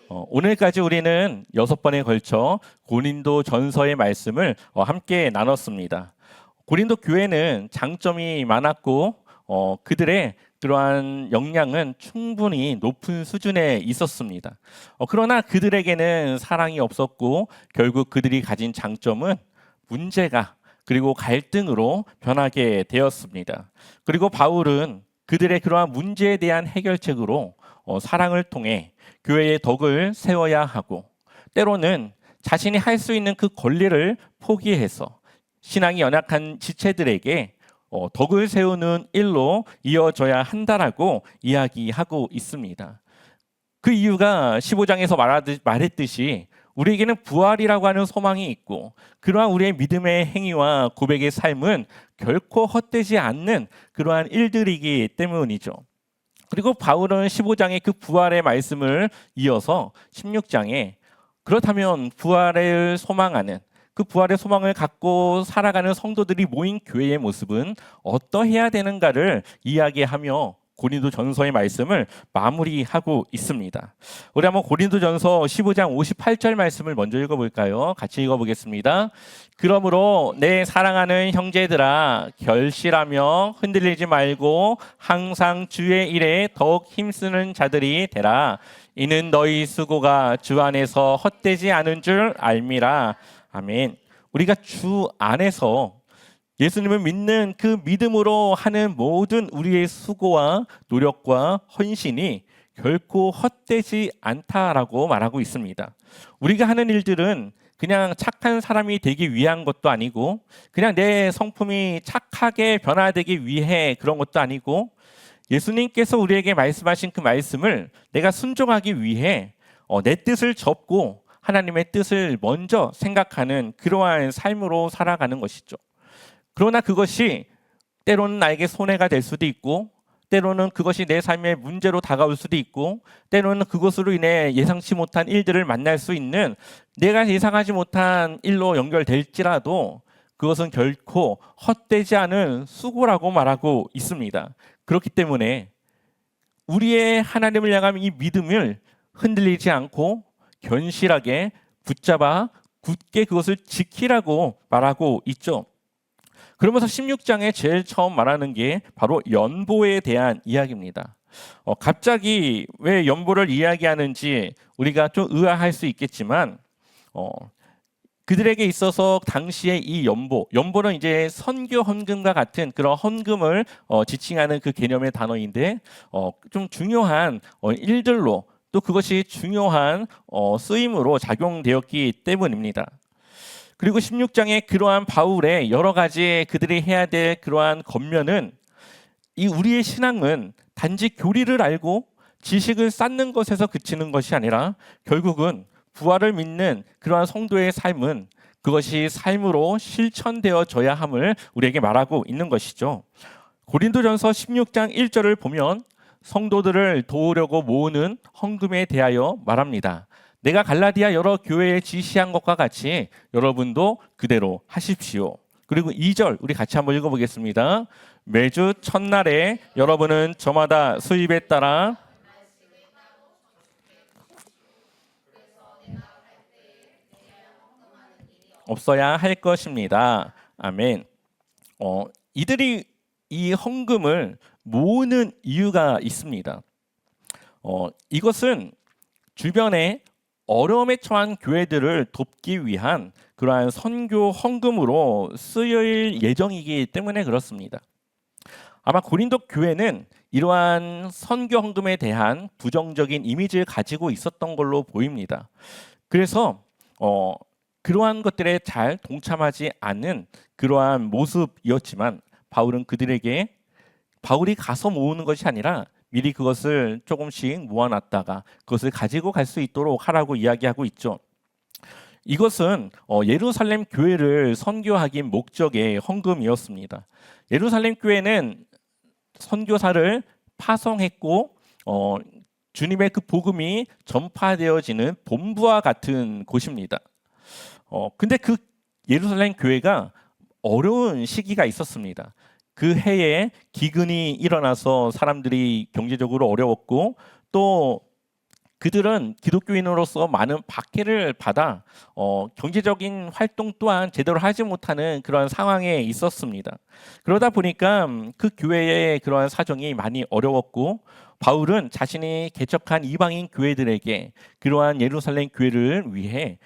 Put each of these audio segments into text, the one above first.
오늘까지 우리는 6번에 걸쳐 고린도 전서의 말씀을 함께 나눴습니다. 고린도 교회는 장점이 많았고 그들의 그러한 역량은 충분히 높은 수준에 있었습니다. 그러나 그들에게는 사랑이 없었고 결국 그들이 가진 장점은 문제가 그리고 갈등으로 변하게 되었습니다. 그리고 바울은 그들의 그러한 문제에 대한 해결책으로 사랑을 통해 교회의 덕을 세워야 하고 때로는 자신이 할 수 있는 그 권리를 포기해서 신앙이 연약한 지체들에게 덕을 세우는 일로 이어져야 한다라고 이야기하고 있습니다. 그 이유가 15장에서 말했듯이 우리에게는 부활이라고 하는 소망이 있고 그러한 우리의 믿음의 행위와 고백의 삶은 결코 헛되지 않는 그러한 일들이기 때문이죠. 그리고 바울은 15장의 그 부활의 말씀을 이어서 16장에 그렇다면 부활을 소망하는 그 부활의 소망을 갖고 살아가는 성도들이 모인 교회의 모습은 어떠해야 되는가를 이야기하며 고린도 전서의 말씀을 마무리하고 있습니다. 우리 한번 고린도 전서 15장 58절 말씀을 먼저 읽어볼까요? 같이 읽어보겠습니다. 그러므로 내 사랑하는 형제들아 결실하며 흔들리지 말고 항상 주의 일에 더욱 힘쓰는 자들이 되라. 이는 너희 수고가 주 안에서 헛되지 않은 줄 알미라. 아멘. 우리가 주 안에서 예수님을 믿는 그 믿음으로 하는 모든 우리의 수고와 노력과 헌신이 결코 헛되지 않다라고 말하고 있습니다. 우리가 하는 일들은 그냥 착한 사람이 되기 위한 것도 아니고 그냥 내 성품이 착하게 변화되기 위해 그런 것도 아니고 예수님께서 우리에게 말씀하신 그 말씀을 내가 순종하기 위해 내 뜻을 접고 하나님의 뜻을 먼저 생각하는 그러한 삶으로 살아가는 것이죠. 그러나 그것이 때로는 나에게 손해가 될 수도 있고 때로는 그것이 내 삶의 문제로 다가올 수도 있고 때로는 그것으로 인해 예상치 못한 일들을 만날 수 있는 내가 예상하지 못한 일로 연결될지라도 그것은 결코 헛되지 않은 수고라고 말하고 있습니다. 그렇기 때문에 우리의 하나님을 향한 이 믿음을 흔들리지 않고 견실하게 붙잡아 굳게 그것을 지키라고 말하고 있죠. 그러면서 16장에 제일 처음 말하는 게 바로 연보에 대한 이야기입니다. 갑자기 왜 연보를 이야기하는지 우리가 좀 의아할 수 있겠지만 그들에게 있어서 당시에 이 연보는 이제 선교 헌금과 같은 그런 헌금을 지칭하는 그 개념의 단어인데 좀 중요한 일들로 또 그것이 중요한 쓰임으로 작용되었기 때문입니다. 그리고 16장에 그러한 바울의 여러 가지 그들이 해야 될 그러한 겉면은 이 우리의 신앙은 단지 교리를 알고 지식을 쌓는 것에서 그치는 것이 아니라 결국은 부활을 믿는 그러한 성도의 삶은 그것이 삶으로 실천되어져야 함을 우리에게 말하고 있는 것이죠. 고린도전서 16장 1절을 보면 성도들을 도우려고 모으는 헌금에 대하여 말합니다. 내가 갈라디아 여러 교회에 지시한 것과 같이 여러분도 그대로 하십시오. 그리고 2절 우리 같이 한번 읽어보겠습니다. 매주 첫날에 여러분은 저마다 수입에 따라 없어야 할 것입니다. 아멘. 이들이 이 헌금을 모으는 이유가 있습니다. 이것은 주변에 어려움에 처한 교회들을 돕기 위한 그러한 선교 헌금으로 쓰일 예정이기 때문에 그렇습니다. 아마 고린도 교회는 이러한 선교 헌금에 대한 부정적인 이미지를 가지고 있었던 걸로 보입니다. 그래서 그러한 것들에 잘 동참하지 않은 그러한 모습이었지만 바울은 그들에게 바울이 가서 모으는 것이 아니라 미리 그것을 조금씩 모아놨다가 그것을 가지고 갈 수 있도록 하라고 이야기하고 있죠. 이것은 예루살렘 교회를 선교하기 목적의 헌금이었습니다. 예루살렘 교회는 선교사를 파송했고 주님의 그 복음이 전파되어지는 본부와 같은 곳입니다. 근데 그 예루살렘 교회가 어려운 시기가 있었습니다. 그 해에 기근이 일어나서 사람들이 경제적으로 어려웠고 또 그들은 기독교인으로서 많은 박해를 받아 경제적인 활동 또한 제대로 하지 못하는 그런 상황에 있었습니다. 그러다 보니까 그 교회의 그러한 사정이 많이 어려웠고 바울은 자신이 개척한 이방인 교회들에게 그러한 예루살렘 교회를 위해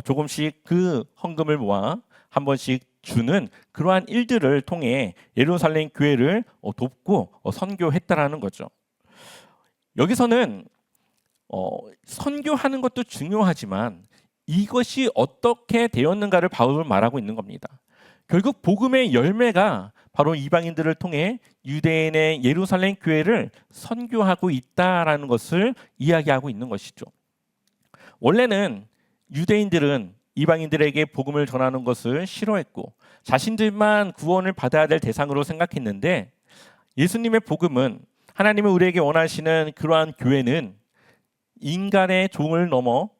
조금씩 그 헌금을 모아 한 번씩 주는 그러한 일들을 통해 예루살렘 교회를 돕고 선교했다라는 거죠. 여기서는 선교하는 것도 중요하지만 이것이 어떻게 되었는가를 바울은 말하고 있는 겁니다. 결국 복음의 열매가 바로 이방인들을 통해 유대인의 예루살렘 교회를 선교하고 있다라는 것을 이야기하고 있는 것이죠. 원래는 유대인들은 이방인들에게 복음을 전하는 것을 싫어했고 자신들만 구원을 받아야 될 대상으로 생각했는데 예수님의 복음은 하나님은 우리에게 원하시는 그러한 교회는 인간의 종을 넘어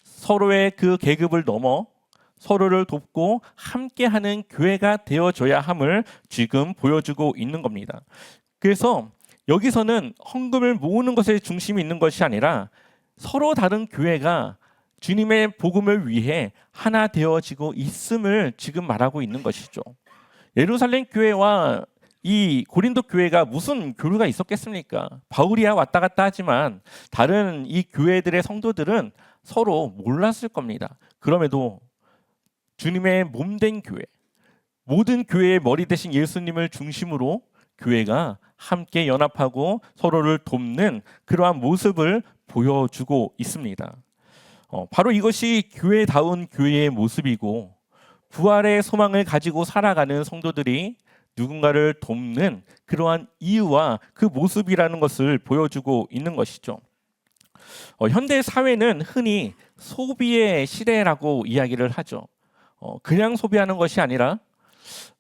서로의 그 계급을 넘어 서로를 돕고 함께하는 교회가 되어줘야 함을 지금 보여주고 있는 겁니다. 그래서 여기서는 헌금을 모으는 것에 중심이 있는 것이 아니라 서로 다른 교회가 주님의 복음을 위해 하나 되어지고 있음을 지금 말하고 있는 것이죠. 예루살렘 교회와 이 고린도 교회가 무슨 교류가 있었겠습니까? 바울이야 왔다 갔다 하지만 다른 이 교회들의 성도들은 서로 몰랐을 겁니다. 그럼에도 주님의 몸된 교회, 모든 교회의 머리 대신 예수님을 중심으로 교회가 함께 연합하고 서로를 돕는 그러한 모습을 보여주고 있습니다. 바로 이것이 교회다운 교회의 모습이고 부활의 소망을 가지고 살아가는 성도들이 누군가를 돕는 그러한 이유와 그 모습이라는 것을 보여주고 있는 것이죠. 현대 사회는 흔히 소비의 시대라고 이야기를 하죠. 그냥 소비하는 것이 아니라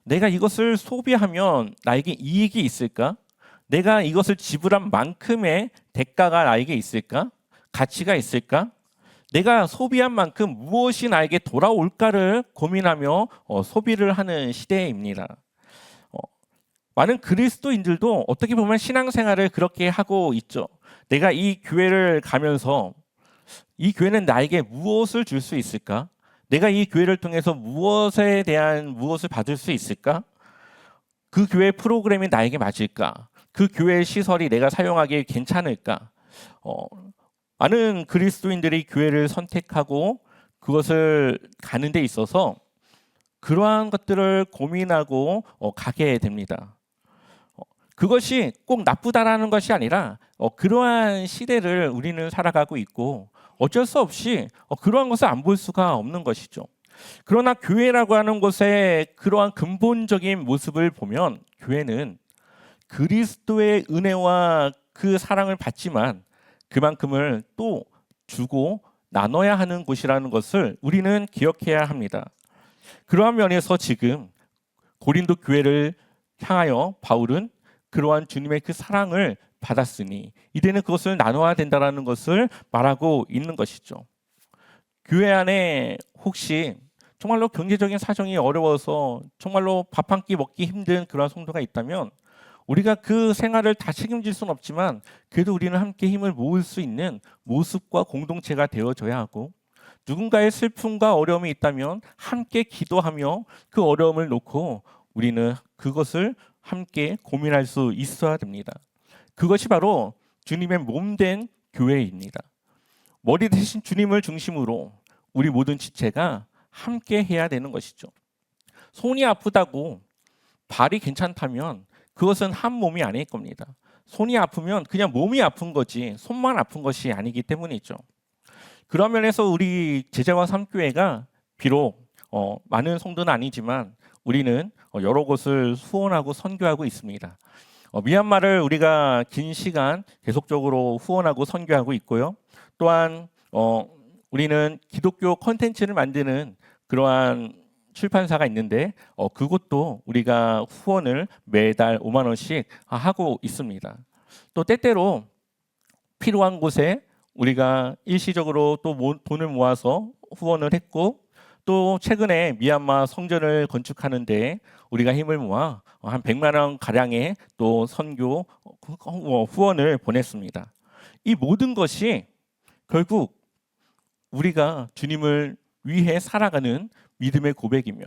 내가 이것을 소비하면 나에게 이익이 있을까? 내가 이것을 지불한 만큼의 대가가 나에게 있을까? 가치가 있을까? 내가 소비한 만큼 무엇이 나에게 돌아올까를 고민하며 소비를 하는 시대입니다. 많은 그리스도인들도 어떻게 보면 신앙생활을 그렇게 하고 있죠. 내가 이 교회를 가면서 이 교회는 나에게 무엇을 줄 수 있을까? 내가 이 교회를 통해서 무엇에 대한 무엇을 받을 수 있을까? 그 교회 프로그램이 나에게 맞을까? 그 교회의 시설이 내가 사용하기에 괜찮을까? 많은 그리스도인들이 교회를 선택하고 그것을 가는 데 있어서 그러한 것들을 고민하고 가게 됩니다. 그것이 꼭 나쁘다라는 것이 아니라 그러한 시대를 우리는 살아가고 있고 어쩔 수 없이 그러한 것을 안 볼 수가 없는 것이죠. 그러나 교회라고 하는 곳의 그러한 근본적인 모습을 보면 교회는 그리스도의 은혜와 그 사랑을 받지만 그만큼을 또 주고 나눠야 하는 곳이라는 것을 우리는 기억해야 합니다. 그러한 면에서 지금 고린도 교회를 향하여 바울은 그러한 주님의 그 사랑을 받았으니 이제는 그것을 나눠야 된다는 것을 말하고 있는 것이죠. 교회 안에 혹시 정말로 경제적인 사정이 어려워서 정말로 밥 한 끼 먹기 힘든 그런 성도가 있다면 우리가 그 생활을 다 책임질 수는 없지만 그래도 우리는 함께 힘을 모을 수 있는 모습과 공동체가 되어줘야 하고 누군가의 슬픔과 어려움이 있다면 함께 기도하며 그 어려움을 놓고 우리는 그것을 함께 고민할 수 있어야 됩니다. 그것이 바로 주님의 몸된 교회입니다. 머리 대신 주님을 중심으로 우리 모든 지체가 함께 해야 되는 것이죠. 손이 아프다고 발이 괜찮다면 그것은 한 몸이 아닐 겁니다. 손이 아프면 그냥 몸이 아픈 거지 손만 아픈 것이 아니기 때문이죠. 그런 면에서 우리 제자와 삼교회가 비록 많은 성도는 아니지만 우리는 여러 곳을 후원하고 선교하고 있습니다. 미얀마를 우리가 긴 시간 계속적으로 후원하고 선교하고 있고요. 또한 우리는 기독교 콘텐츠를 만드는 그러한 출판사가 있는데 그것도 우리가 후원을 매달 5만 원씩 하고 있습니다. 또 때때로 필요한 곳에 우리가 일시적으로 또 돈을 모아서 후원을 했고 또 최근에 미얀마 성전을 건축하는데 우리가 힘을 모아 한 100만 원 가량의 또 선교 후원을 보냈습니다. 이 모든 것이 결국 우리가 주님을 위해 살아가는 믿음의 고백이며,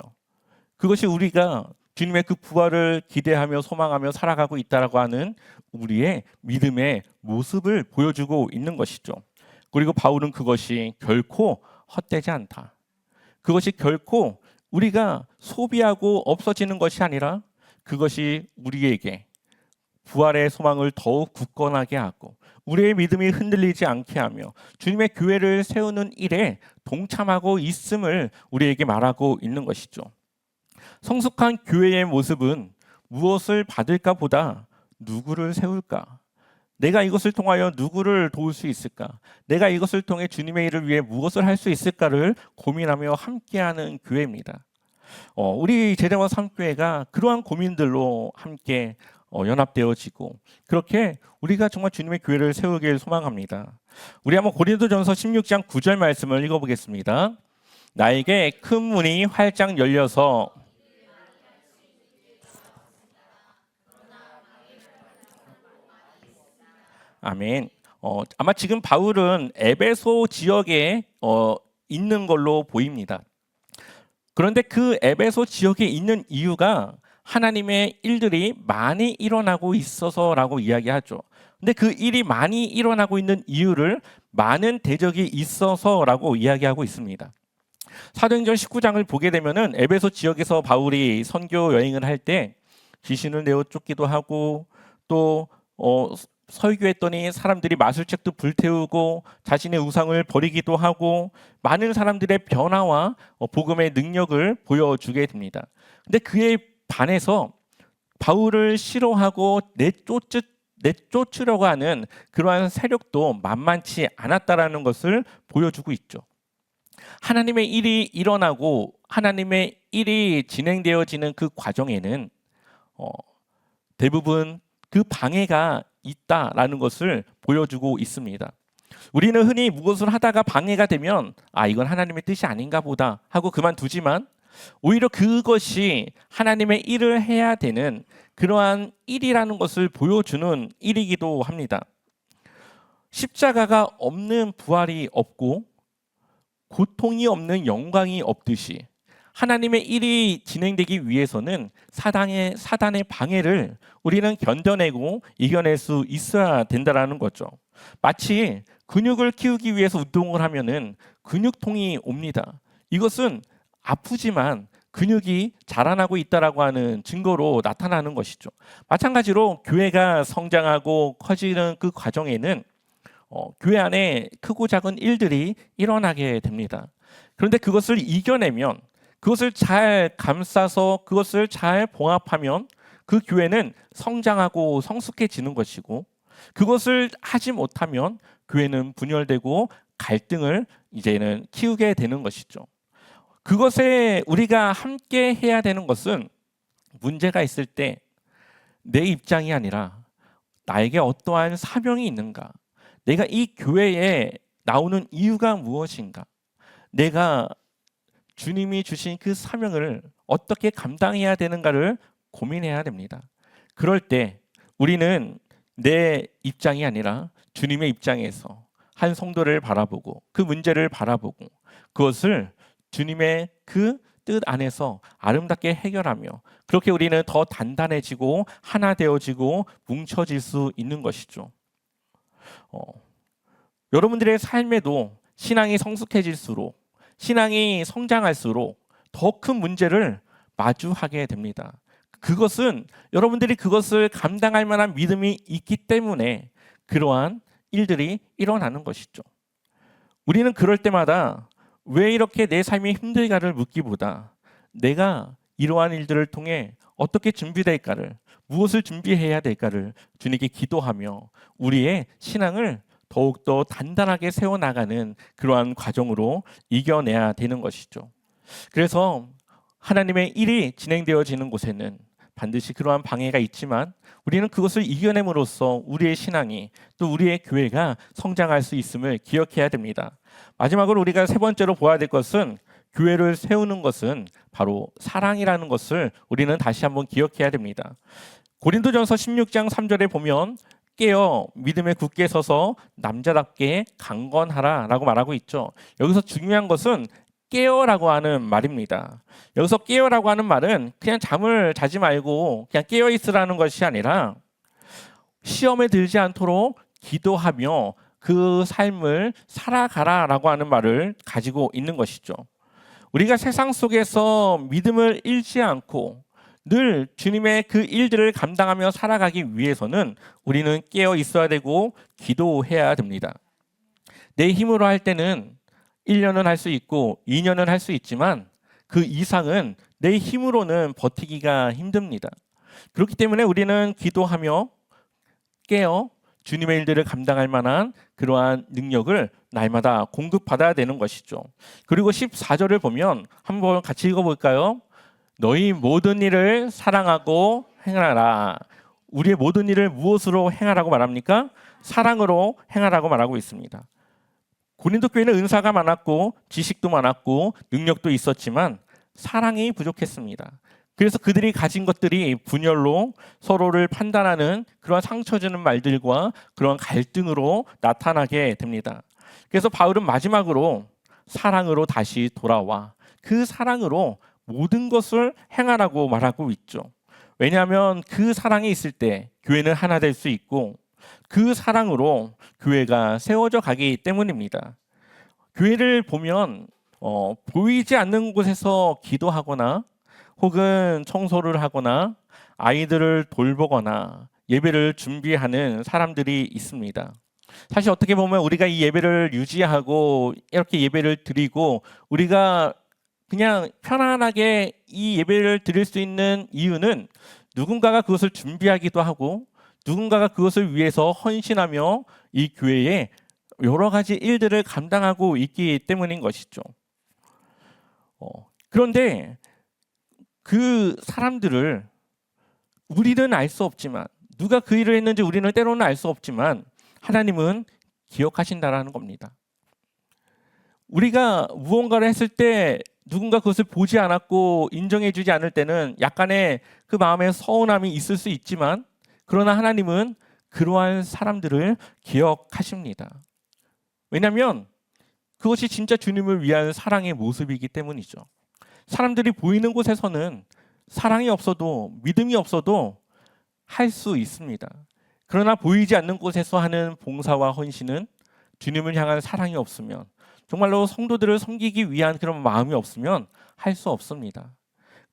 그것이 우리가 주님의 그 부활을 기대하며 소망하며 살아가고 있다라고 하는 우리의 믿음의 모습을 보여주고 있는 것이죠. 그리고 바울은 그것이 결코 헛되지 않다. 그것이 결코 우리가 소비하고 없어지는 것이 아니라 그것이 우리에게 부활의 소망을 더욱 굳건하게 하고 우리의 믿음이 흔들리지 않게 하며 주님의 교회를 세우는 일에 동참하고 있음을 우리에게 말하고 있는 것이죠. 성숙한 교회의 모습은 무엇을 받을까 보다 누구를 세울까? 내가 이것을 통하여 누구를 도울 수 있을까? 내가 이것을 통해 주님의 일을 위해 무엇을 할 수 있을까를 고민하며 함께하는 교회입니다. 우리 제자와 삼교회가 그러한 고민들로 함께 연합되어지고 그렇게 우리가 정말 주님의 교회를 세우길 소망합니다. 우리 한번 고린도전서 16장 9절 말씀을 읽어보겠습니다. 나에게 큰 문이 활짝 열려서 아멘. 아마 지금 바울은 에베소 지역에 있는 걸로 보입니다. 그런데 그 에베소 지역에 있는 이유가 하나님의 일들이 많이 일어나고 있어서라고 이야기하죠. 근데 그 일이 많이 일어나고 있는 이유를 많은 대적이 있어서라고 이야기하고 있습니다. 사도행전 19장을 보게 되면은 에베소 지역에서 바울이 선교 여행을 할 때 귀신을 내어 쫓기도 하고 또 설교했더니 사람들이 마술책도 불태우고 자신의 우상을 버리기도 하고 많은 사람들의 변화와 복음의 능력을 보여주게 됩니다. 근데 그에 반해서 바울을 싫어하고 내쫓으려고 하는 그러한 세력도 만만치 않았다라는 것을 보여주고 있죠. 하나님의 일이 일어나고 하나님의 일이 진행되어지는 그 과정에는 대부분 그 방해가 있다라는 것을 보여주고 있습니다. 우리는 흔히 무엇을 하다가 방해가 되면 이건 하나님의 뜻이 아닌가 보다 하고 그만두지만 오히려 그것이 하나님의 일을 해야 되는 그러한 일이라는 것을 보여주는 일이기도 합니다. 십자가가 없는 부활이 없고 고통이 없는 영광이 없듯이 하나님의 일이 진행되기 위해서는 사단의 방해를 우리는 견뎌내고 이겨낼 수 있어야 된다라는 거죠. 마치 근육을 키우기 위해서 운동을 하면은 근육통이 옵니다. 이것은 아프지만 근육이 자라나고 있다라고 하는 증거로 나타나는 것이죠. 마찬가지로 교회가 성장하고 커지는 그 과정에는 교회 안에 크고 작은 일들이 일어나게 됩니다. 그런데 그것을 이겨내면 그것을 잘 감싸서 그것을 잘 봉합하면 그 교회는 성장하고 성숙해지는 것이고 그것을 하지 못하면 교회는 분열되고 갈등을 이제는 키우게 되는 것이죠. 그것에 우리가 함께 해야 되는 것은 문제가 있을 때 내 입장이 아니라 나에게 어떠한 사명이 있는가? 내가 이 교회에 나오는 이유가 무엇인가? 내가 주님이 주신 그 사명을 어떻게 감당해야 되는가를 고민해야 됩니다. 그럴 때 우리는 내 입장이 아니라 주님의 입장에서 한 성도를 바라보고 그 문제를 바라보고 그것을 주님의 그 뜻 안에서 아름답게 해결하며 그렇게 우리는 더 단단해지고 하나 되어지고 뭉쳐질 수 있는 것이죠. 여러분들의 삶에도 신앙이 성숙해질수록 신앙이 성장할수록 더 큰 문제를 마주하게 됩니다. 그것은 여러분들이 그것을 감당할 만한 믿음이 있기 때문에 그러한 일들이 일어나는 것이죠. 우리는 그럴 때마다 왜 이렇게 내 삶이 힘들까를 묻기보다 내가 이러한 일들을 통해 어떻게 준비될까를 무엇을 준비해야 될까를 주님께 기도하며 우리의 신앙을 더욱더 단단하게 세워나가는 그러한 과정으로 이겨내야 되는 것이죠. 그래서 하나님의 일이 진행되어지는 곳에는 반드시 그러한 방해가 있지만 우리는 그것을 이겨냄으로써 우리의 신앙이 또 우리의 교회가 성장할 수 있음을 기억해야 됩니다. 마지막으로 우리가 세 번째로 보아야 될 것은 교회를 세우는 것은 바로 사랑이라는 것을 우리는 다시 한번 기억해야 됩니다. 고린도전서 16장 3절에 보면 깨어 믿음에 굳게 서서 남자답게 강건하라라고 말하고 있죠. 여기서 중요한 것은 깨어라고 하는 말입니다. 여기서 깨어라고 하는 말은 그냥 잠을 자지 말고 그냥 깨어 있으라는 것이 아니라 시험에 들지 않도록 기도하며 그 삶을 살아가라라고 하는 말을 가지고 있는 것이죠. 우리가 세상 속에서 믿음을 잃지 않고 늘 주님의 그 일들을 감당하며 살아가기 위해서는 우리는 깨어 있어야 되고 기도해야 됩니다. 내 힘으로 할 때는 1년은 할 수 있고 2년은 할 수 있지만 그 이상은 내 힘으로는 버티기가 힘듭니다. 그렇기 때문에 우리는 기도하며 깨어 주님의 일들을 감당할 만한 그러한 능력을 날마다 공급받아야 되는 것이죠. 그리고 14절을 보면 한번 같이 읽어볼까요? 너희 모든 일을 사랑하고 행하라. 우리의 모든 일을 무엇으로 행하라고 말합니까? 사랑으로 행하라고 말하고 있습니다. 고린도 교회는 은사가 많았고 지식도 많았고 능력도 있었지만 사랑이 부족했습니다. 그래서 그들이 가진 것들이 분열로 서로를 판단하는 그런 상처 주는 말들과 그런 갈등으로 나타나게 됩니다. 그래서 바울은 마지막으로 사랑으로 다시 돌아와 그 사랑으로 모든 것을 행하라고 말하고 있죠. 왜냐하면 그 사랑이 있을 때 교회는 하나 될 수 있고 그 사랑으로 교회가 세워져 가기 때문입니다. 교회를 보면 보이지 않는 곳에서 기도하거나 혹은 청소를 하거나 아이들을 돌보거나 예배를 준비하는 사람들이 있습니다. 사실 어떻게 보면 우리가 이 예배를 유지하고 이렇게 예배를 드리고 우리가 그냥 편안하게 이 예배를 드릴 수 있는 이유는 누군가가 그것을 준비하기도 하고 누군가가 그것을 위해서 헌신하며 이 교회에 여러 가지 일들을 감당하고 있기 때문인 것이죠. 그런데 그 사람들을 우리는 알 수 없지만 누가 그 일을 했는지 우리는 때로는 알 수 없지만 하나님은 기억하신다라는 겁니다. 우리가 무언가를 했을 때 누군가 그것을 보지 않았고 인정해주지 않을 때는 약간의 그 마음에 서운함이 있을 수 있지만 그러나 하나님은 그러한 사람들을 기억하십니다. 왜냐하면 그것이 진짜 주님을 위한 사랑의 모습이기 때문이죠. 사람들이 보이는 곳에서는 사랑이 없어도 믿음이 없어도 할 수 있습니다. 그러나 보이지 않는 곳에서 하는 봉사와 헌신은 주님을 향한 사랑이 없으면 정말로 성도들을 섬기기 위한 그런 마음이 없으면 할 수 없습니다.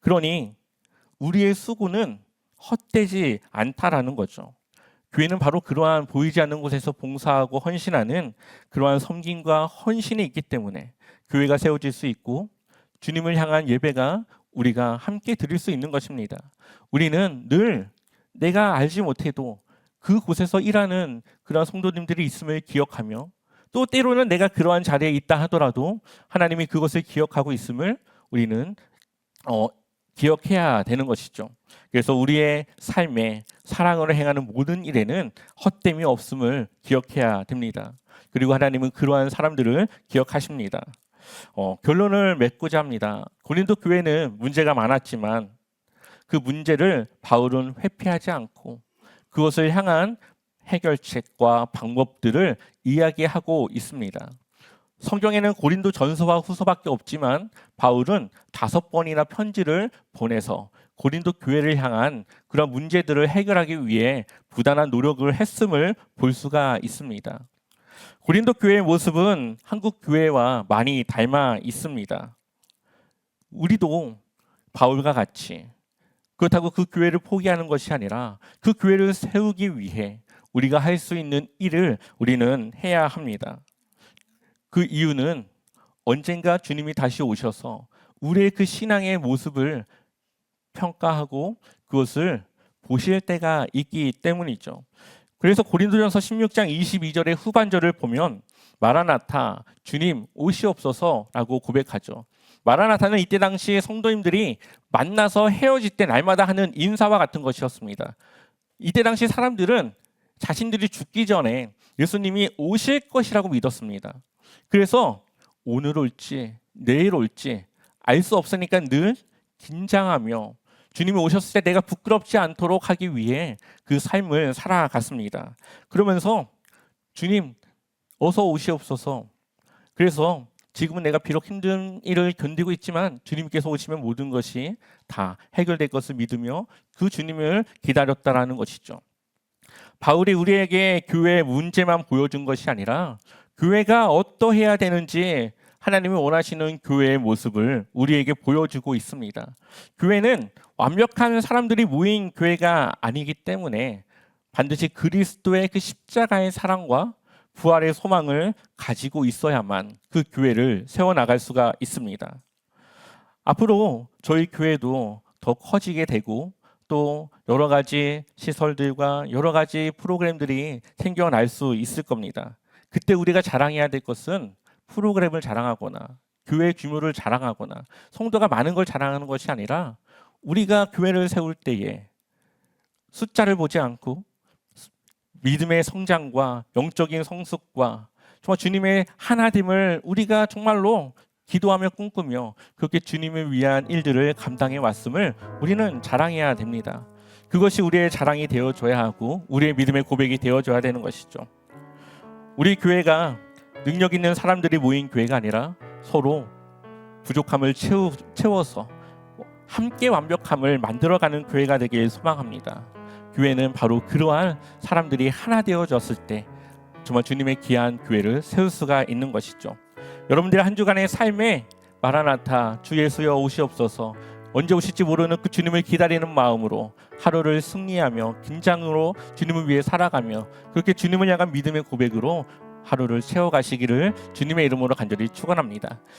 그러니 우리의 수고는 헛되지 않다라는 거죠. 교회는 바로 그러한 보이지 않는 곳에서 봉사하고 헌신하는 그러한 섬김과 헌신이 있기 때문에 교회가 세워질 수 있고 주님을 향한 예배가 우리가 함께 드릴 수 있는 것입니다. 우리는 늘 내가 알지 못해도 그곳에서 일하는 그러한 성도님들이 있음을 기억하며 또 때로는 내가 그러한 자리에 있다 하더라도 하나님이 그것을 기억하고 있음을 우리는 기억해야 되는 것이죠. 그래서 우리의 삶에 사랑으로 행하는 모든 일에는 헛됨이 없음을 기억해야 됩니다. 그리고 하나님은 그러한 사람들을 기억하십니다. 결론을 맺고자 합니다. 고린도 교회는 문제가 많았지만 그 문제를 바울은 회피하지 않고 그것을 향한 해결책과 방법들을 이야기하고 있습니다. 성경에는 고린도 전서와 후서밖에 없지만 바울은 5번이나 편지를 보내서 고린도 교회를 향한 그런 문제들을 해결하기 위해 부단한 노력을 했음을 볼 수가 있습니다. 고린도 교회의 모습은 한국 교회와 많이 닮아 있습니다. 우리도 바울과 같이 그렇다고 그 교회를 포기하는 것이 아니라 그 교회를 세우기 위해 우리가 할 수 있는 일을 우리는 해야 합니다. 그 이유는 언젠가 주님이 다시 오셔서 우리의 그 신앙의 모습을 평가하고 그것을 보실 때가 있기 때문이죠. 그래서 고린도전서 16장 22절의 후반절을 보면 마라나타 주님 오시옵소서라고 고백하죠. 마라나타는 이때 당시 성도님들이 만나서 헤어질 때 날마다 하는 인사와 같은 것이었습니다. 이때 당시 사람들은 자신들이 죽기 전에 예수님이 오실 것이라고 믿었습니다. 그래서 오늘 올지 내일 올지 알 수 없으니까 늘 긴장하며 주님이 오셨을 때 내가 부끄럽지 않도록 하기 위해 그 삶을 살아갔습니다. 그러면서 주님 어서 오시옵소서. 그래서 지금은 내가 비록 힘든 일을 견디고 있지만 주님께서 오시면 모든 것이 다 해결될 것을 믿으며 그 주님을 기다렸다라는 것이죠. 바울이 우리에게 교회의 문제만 보여준 것이 아니라 교회가 어떠해야 되는지 하나님이 원하시는 교회의 모습을 우리에게 보여주고 있습니다. 교회는 완벽한 사람들이 모인 교회가 아니기 때문에 반드시 그리스도의 그 십자가의 사랑과 부활의 소망을 가지고 있어야만 그 교회를 세워나갈 수가 있습니다. 앞으로 저희 교회도 더 커지게 되고 또 여러 가지 시설들과 여러 가지 프로그램들이 생겨날 수 있을 겁니다. 그때 우리가 자랑해야 될 것은 프로그램을 자랑하거나 교회 규모를 자랑하거나 성도가 많은 걸 자랑하는 것이 아니라 우리가 교회를 세울 때에 숫자를 보지 않고 믿음의 성장과 영적인 성숙과 정말 주님의 하나됨을 우리가 정말로 기도하며 꿈꾸며 그렇게 주님을 위한 일들을 감당해 왔음을 우리는 자랑해야 됩니다. 그것이 우리의 자랑이 되어줘야 하고 우리의 믿음의 고백이 되어줘야 되는 것이죠. 우리 교회가 능력 있는 사람들이 모인 교회가 아니라 서로 부족함을 채워서 함께 완벽함을 만들어가는 교회가 되길 소망합니다. 교회는 바로 그러한 사람들이 하나 되어졌을 때 정말 주님의 귀한 교회를 세울 수가 있는 것이죠. 여러분들의 한 주간의 삶에 마라나타 주 예수여 오시옵소서, 언제 오실지 모르는 그 주님을 기다리는 마음으로 하루를 승리하며 긴장으로 주님을 위해 살아가며 그렇게 주님을 향한 믿음의 고백으로 하루를 채워가시기를 주님의 이름으로 간절히 축원합니다.